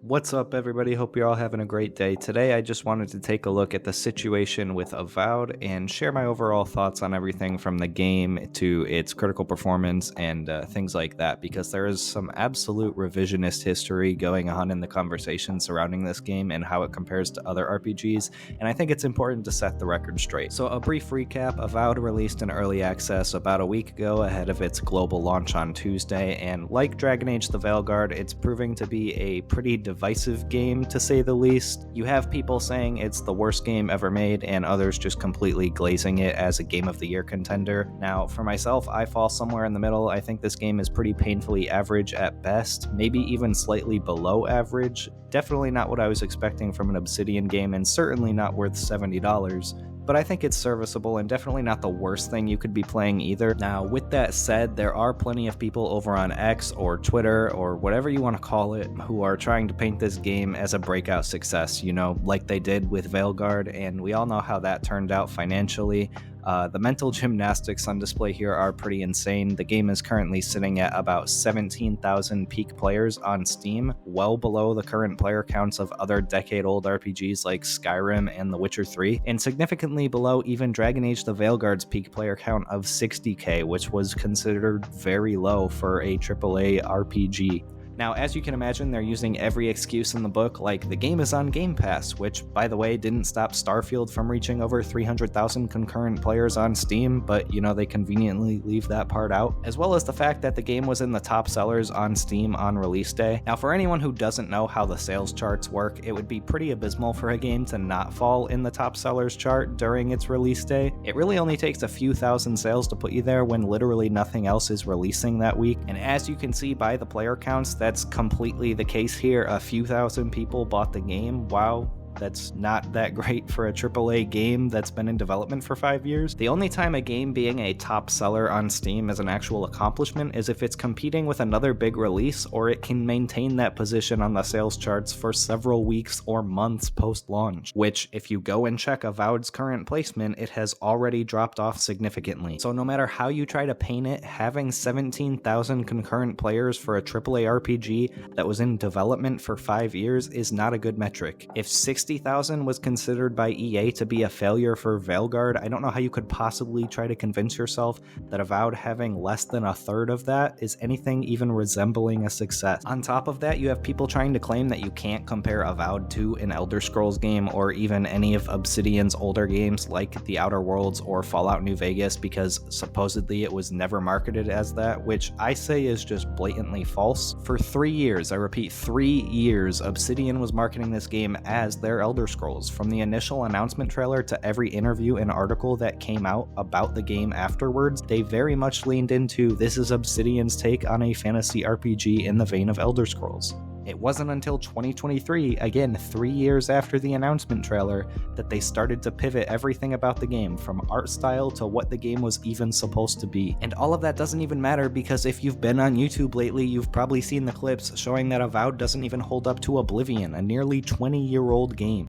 What's up, everybody? Hope you're all having a great day. Today, I just wanted to take a look at the situation with Avowed and share my overall thoughts on everything from the game to its critical performance and things like that, because there is some absolute revisionist history going on in the conversation surrounding this game and how it compares to other RPGs, and I think it's important to set the record straight. So a brief recap: Avowed released in early access about a week ago ahead of its global launch on Tuesday, and like Dragon Age the Veilguard, it's proving to be a pretty divisive game, to say the least. You have people saying it's the worst game ever made, and others just completely glazing it as a Game of the Year contender. Now, for myself, I fall somewhere in the middle. I think this game is pretty painfully average at best, maybe even slightly below average. Definitely not what I was expecting from an Obsidian game, and certainly not worth $70. But I think it's serviceable and definitely not the worst thing you could be playing either. Now, with that said, there are plenty of people over on X or Twitter or whatever you want to call it who are trying to paint this game as a breakout success, like they did with Veilguard, and we all know how that turned out financially. The mental gymnastics on display here are pretty insane. The game is currently sitting at about 17,000 peak players on Steam, well below the current player counts of other decade-old RPGs like Skyrim and The Witcher 3, and significantly below even Dragon Age the Veilguard's peak player count of 60k, which was considered very low for a AAA RPG. Now, as you can imagine, they're using every excuse in the book, like the game is on Game Pass, which, by the way, didn't stop Starfield from reaching over 300,000 concurrent players on Steam, but, they conveniently leave that part out, as well as the fact that the game was in the top sellers on Steam on release day. Now, for anyone who doesn't know how the sales charts work, it would be pretty abysmal for a game to not fall in the top sellers chart during its release day. It really only takes a few thousand sales to put you there when literally nothing else is releasing that week, and as you can see by the player counts, that's completely the case here. A few thousand people bought the game. Wow. That's not that great for a AAA game that's been in development for 5 years. The only time a game being a top seller on Steam is an actual accomplishment is if it's competing with another big release, or it can maintain that position on the sales charts for several weeks or months post-launch, which, if you go and check Avowed's current placement, it has already dropped off significantly. So no matter how you try to paint it, having 17,000 concurrent players for a AAA RPG that was in development for 5 years is not a good metric. If 60,000 was considered by EA to be a failure for Veilguard, I don't know how you could possibly try to convince yourself that Avowed having less than a third of that is anything even resembling a success. On top of that, you have people trying to claim that you can't compare Avowed to an Elder Scrolls game or even any of Obsidian's older games like The Outer Worlds or Fallout New Vegas because supposedly it was never marketed as that, which I say is just blatantly false. For 3 years, I repeat 3 years, Obsidian was marketing this game as their Elder Scrolls. From the initial announcement trailer to every interview and article that came out about the game afterwards, they very much leaned into this is Obsidian's take on a fantasy RPG in the vein of Elder Scrolls. It wasn't until 2023, again 3 years after the announcement trailer, that they started to pivot everything about the game, from art style to what the game was even supposed to be. And all of that doesn't even matter because if you've been on YouTube lately, you've probably seen the clips showing that Avowed doesn't even hold up to Oblivion, a nearly 20-year-old game.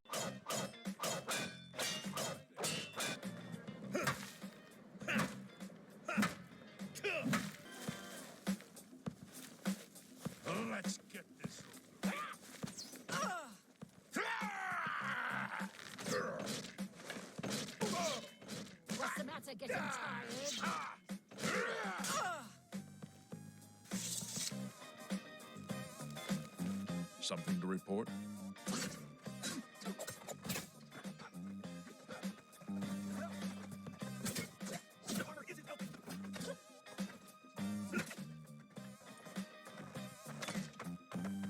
Getting tired. Something to report?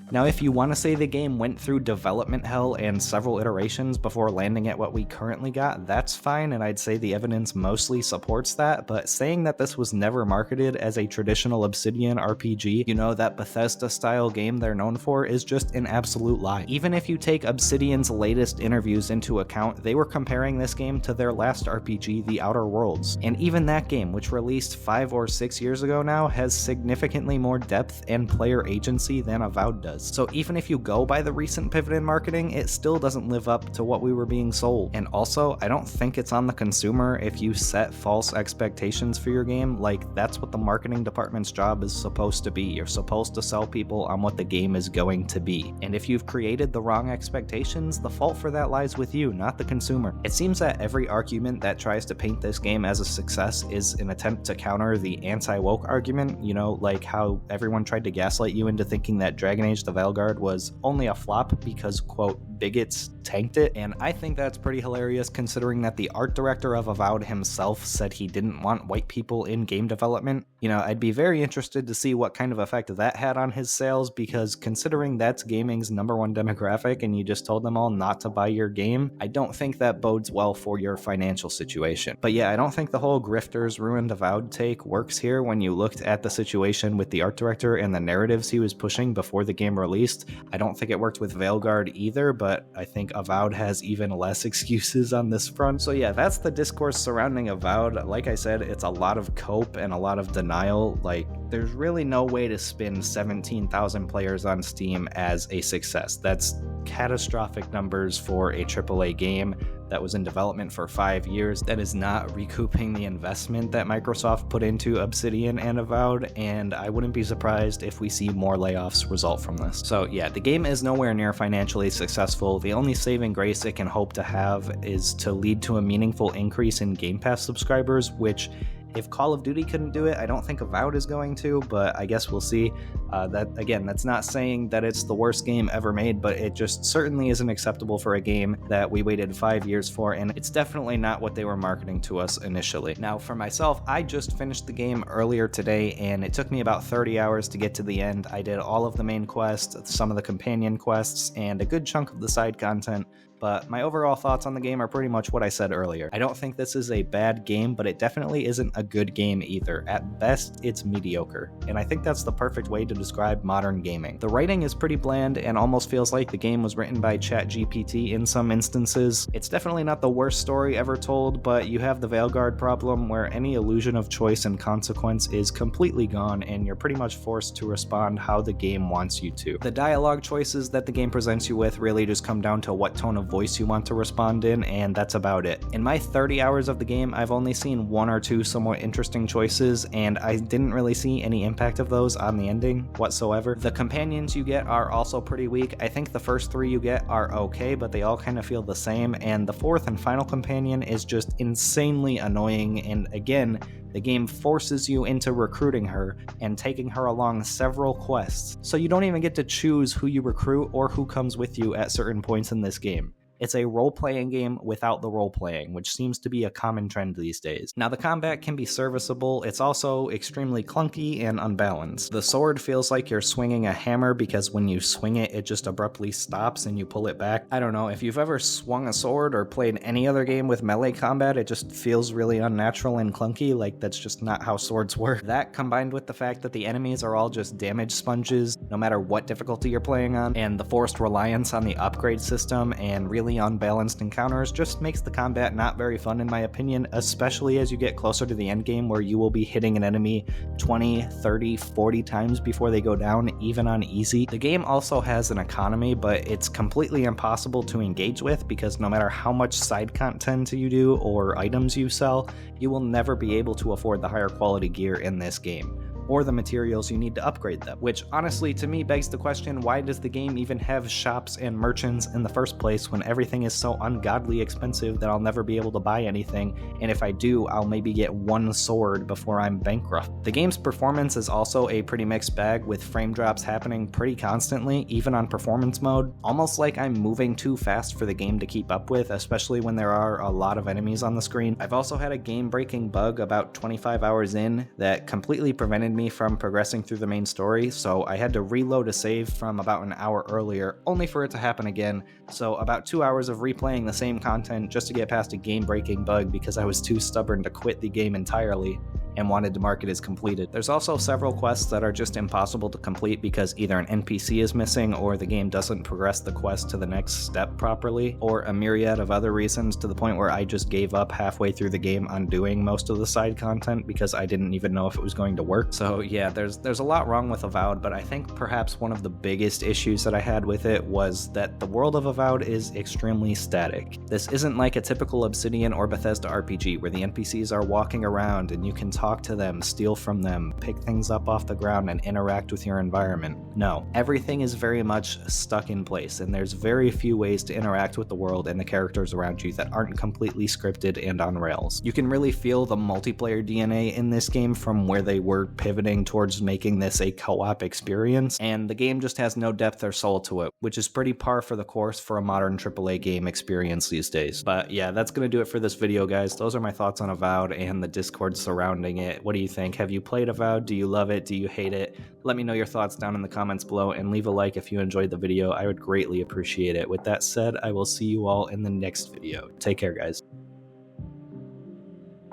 Now, if you want to say the game went through development hell and several iterations before landing at what we currently got, that's fine, and I'd say the evidence mostly supports that, but saying that this was never marketed as a traditional Obsidian RPG, that Bethesda-style game they're known for, is just an absolute lie. Even if you take Obsidian's latest interviews into account, they were comparing this game to their last RPG, The Outer Worlds, and even that game, which released 5 or 6 years ago now, has significantly more depth and player agency than Avowed does. was. So even if you go by the recent pivot in marketing, it still doesn't live up to what we were being sold. And also, I don't think it's on the consumer if you set false expectations for your game. Like, that's what the marketing department's job is supposed to be. You're supposed to sell people on what the game is going to be. And if you've created the wrong expectations, the fault for that lies with you, not the consumer. It seems that every argument that tries to paint this game as a success is an attempt to counter the anti-woke argument, you know, like how everyone tried to gaslight you into thinking that Dragon Age the Veilguard was only a flop because, quote, bigots tanked it. And I think that's pretty hilarious considering that the art director of Avowed himself said he didn't want white people in game development. You know, I'd be very interested to see what kind of effect that had on his sales, because considering that's gaming's #1 demographic and you just told them all not to buy your game, I don't think that bodes well for your financial situation. But yeah, I don't think the whole grifters ruined Avowed take works here when you looked at the situation with the art director and the narratives he was pushing before the game released. I don't think it worked with Veilguard either, but I think Avowed has even less excuses on this front. So yeah, that's the discourse surrounding Avowed. Like I said, it's a lot of cope and a lot of denial. Like, there's really no way to spin 17,000 players on Steam as a success. That's catastrophic numbers for a AAA game that was in development for 5 years. That is not recouping the investment that Microsoft put into Obsidian and Avowed, and I wouldn't be surprised if we see more layoffs result from this. So yeah, the game is nowhere near financially successful. The only saving grace it can hope to have is to lead to a meaningful increase in Game Pass subscribers, which, if Call of Duty couldn't do it, I don't think Avowed is going to, but I guess we'll see. That's not saying that it's the worst game ever made, but it just certainly isn't acceptable for a game that we waited 5 years for, and it's definitely not what they were marketing to us initially. Now, for myself, I just finished the game earlier today, and it took me about 30 hours to get to the end. I did all of the main quests, some of the companion quests, and a good chunk of the side content. But my overall thoughts on the game are pretty much what I said earlier. I don't think this is a bad game, but it definitely isn't a good game either. At best, it's mediocre. And I think that's the perfect way to describe modern gaming. The writing is pretty bland and almost feels like the game was written by ChatGPT in some instances. It's definitely not the worst story ever told, but you have the Veilguard problem where any illusion of choice and consequence is completely gone, and you're pretty much forced to respond how the game wants you to. The dialogue choices that the game presents you with really just come down to what tone of voice you want to respond in, and that's about it. In my 30 hours of the game, I've only seen 1 or 2 somewhat interesting choices, and I didn't really see any impact of those on the ending whatsoever. The companions you get are also pretty weak. I think the first 3 you get are okay, but they all kind of feel the same, and the 4th and final companion is just insanely annoying, and again, the game forces you into recruiting her and taking her along several quests, so you don't even get to choose who you recruit or who comes with you at certain points in this game. It's a role-playing game without the role-playing, which seems to be a common trend these days. Now, the combat can be serviceable. It's also extremely clunky and unbalanced. The sword feels like you're swinging a hammer because when you swing it, it just abruptly stops and you pull it back. I don't know, if you've ever swung a sword or played any other game with melee combat, it just feels really unnatural and clunky, like that's just not how swords work. That, combined with the fact that the enemies are all just damage sponges, no matter what difficulty you're playing on, and the forced reliance on the upgrade system and really unbalanced encounters, just makes the combat not very fun in my opinion, especially as you get closer to the end game where you will be hitting an enemy 20, 30, 40 times before they go down, even on easy. The game also has an economy, but it's completely impossible to engage with because no matter how much side content you do or items you sell, you will never be able to afford the higher quality gear in this game, or the materials you need to upgrade them, which honestly to me begs the question, why does the game even have shops and merchants in the first place when everything is so ungodly expensive that I'll never be able to buy anything, and if I do, I'll maybe get 1 sword before I'm bankrupt. The game's performance is also a pretty mixed bag, with frame drops happening pretty constantly, even on performance mode, almost like I'm moving too fast for the game to keep up with, especially when there are a lot of enemies on the screen. I've also had a game-breaking bug about 25 hours in that completely prevented me from progressing through the main story, so I had to reload a save from about an hour earlier, only for it to happen again. So about 2 hours of replaying the same content just to get past a game-breaking bug because I was too stubborn to quit the game entirely. and wanted to mark it as completed. There's also several quests that are just impossible to complete because either an NPC is missing or the game doesn't progress the quest to the next step properly, or a myriad of other reasons, to the point where I just gave up halfway through the game on doing most of the side content because I didn't even know if it was going to work. So yeah, there's a lot wrong with Avowed, but I think perhaps one of the biggest issues that I had with it was that the world of Avowed is extremely static. This isn't like a typical Obsidian or Bethesda RPG where the NPCs are walking around and you can talk to them, steal from them, pick things up off the ground, and interact with your environment. No, everything is very much stuck in place, and there's very few ways to interact with the world and the characters around you that aren't completely scripted and on rails. You can really feel the multiplayer DNA in this game from where they were pivoting towards making this a co-op experience, and the game just has no depth or soul to it, which is pretty par for the course for a modern AAA game experience these days. But yeah, that's gonna do it for this video, guys. Those are my thoughts on Avowed and the Discord surrounding it. What do you think? Have you played Avowed? Do you love it? Do you hate it? Let me know your thoughts down in the comments below, and leave a like if you enjoyed the video. I would greatly appreciate it. With that said, I will see you all in the next video. Take care, guys.